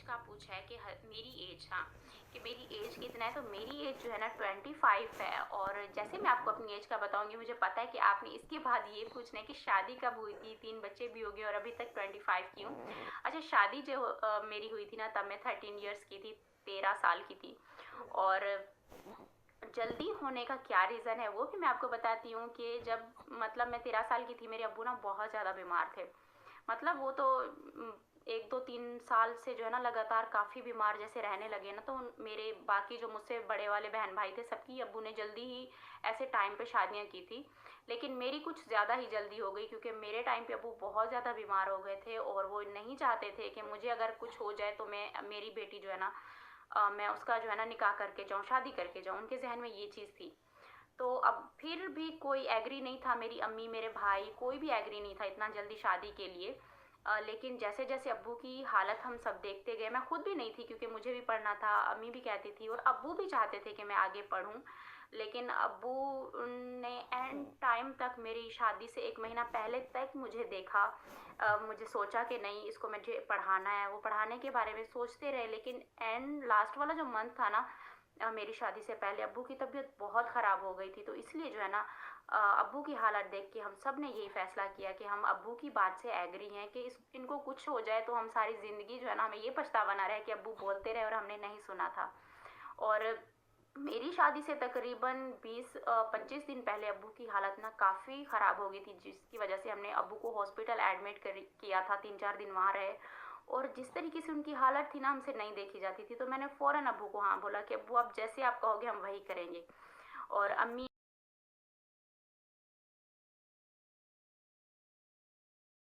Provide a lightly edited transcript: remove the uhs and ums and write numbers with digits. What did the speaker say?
का पूछा है कि मेरी एज, हाँ, कि मेरी एज कितना है। तो मेरी एज जो है ना 25 है। और जैसे मैं आपको अपनी एज का बताऊंगी, मुझे पता है कि आपने इसके बाद ये पूछना है कि शादी कब हुई थी, 3 बच्चे भी हो गए और अभी तक 25 की हूँ। अच्छा, शादी जो मेरी हुई थी ना, तब मैं 13 ईयर्स की थी, 13 साल की थी। और जल्दी होने का क्या रीज़न है वो भी मैं आपको बताती हूँ कि जब मतलब मैं 13 साल की थी, मेरे अब्बू ना बहुत ज़्यादा बीमार थे। मतलब वो तो 1 2 3 साल से जो है ना लगातार काफ़ी बीमार जैसे रहने लगे ना। तो मेरे बाकी जो मुझसे बड़े वाले बहन भाई थे, सबकी अब्बू ने जल्दी ही ऐसे टाइम पे शादियाँ की थी। लेकिन मेरी कुछ ज़्यादा ही जल्दी हो गई, क्योंकि मेरे टाइम पे अब्बू बहुत ज़्यादा बीमार हो गए थे और वो नहीं चाहते थे कि मुझे अगर कुछ हो जाए तो मैं मेरी बेटी जो है ना, मैं उसका जो है ना निकाह करके जाऊँ, शादी करके जाऊँ। उनके जहन में ये चीज़ थी। तो अब फिर भी कोई एग्री नहीं था, मेरी अम्मी, मेरे भाई, कोई भी एग्री नहीं था इतना जल्दी शादी के लिए। लेकिन जैसे जैसे अब्बू की हालत हम सब देखते गए, मैं खुद भी नहीं थी क्योंकि मुझे भी पढ़ना था, अम्मी भी कहती थी और अब्बू भी चाहते थे कि मैं आगे पढूं। लेकिन अब्बू ने एंड टाइम तक, मेरी शादी से 1 महीना पहले तक मुझे देखा। मुझे सोचा कि नहीं, इसको मुझे पढ़ाना है, वो पढ़ाने के बारे में सोचते रहे। लेकिन एंड लास्ट वाला जो मंथ था ना, मेरी शादी से पहले अब्बू की तबीयत बहुत ख़राब हो गई थी। तो इसलिए जो है ना, अब्बू की हालत देख के हम सब ने यही फ़ैसला किया कि हम अब्बू की बात से एग्री हैं कि इनको कुछ हो जाए तो हम सारी ज़िंदगी जो है ना, हमें ये पछतावा ना रहे कि अब्बू बोलते रहे और हमने नहीं सुना था। और मेरी शादी से तकरीबन 20-25 दिन पहले अब्बू की हालत ना काफ़ी ख़राब हो गई थी, जिसकी वजह से हमने अब्बू को हॉस्पिटल एडमिट किया था, 3-4 दिन वहाँ रहे। और जिस तरीके से उनकी हालत थी ना, हमसे नहीं देखी जाती थी। तो मैंने फ़ौरन अब्बू को हाँ बोला कि अब्बू, आप जैसे आप कहोगे हम वही करेंगे। और अम्मी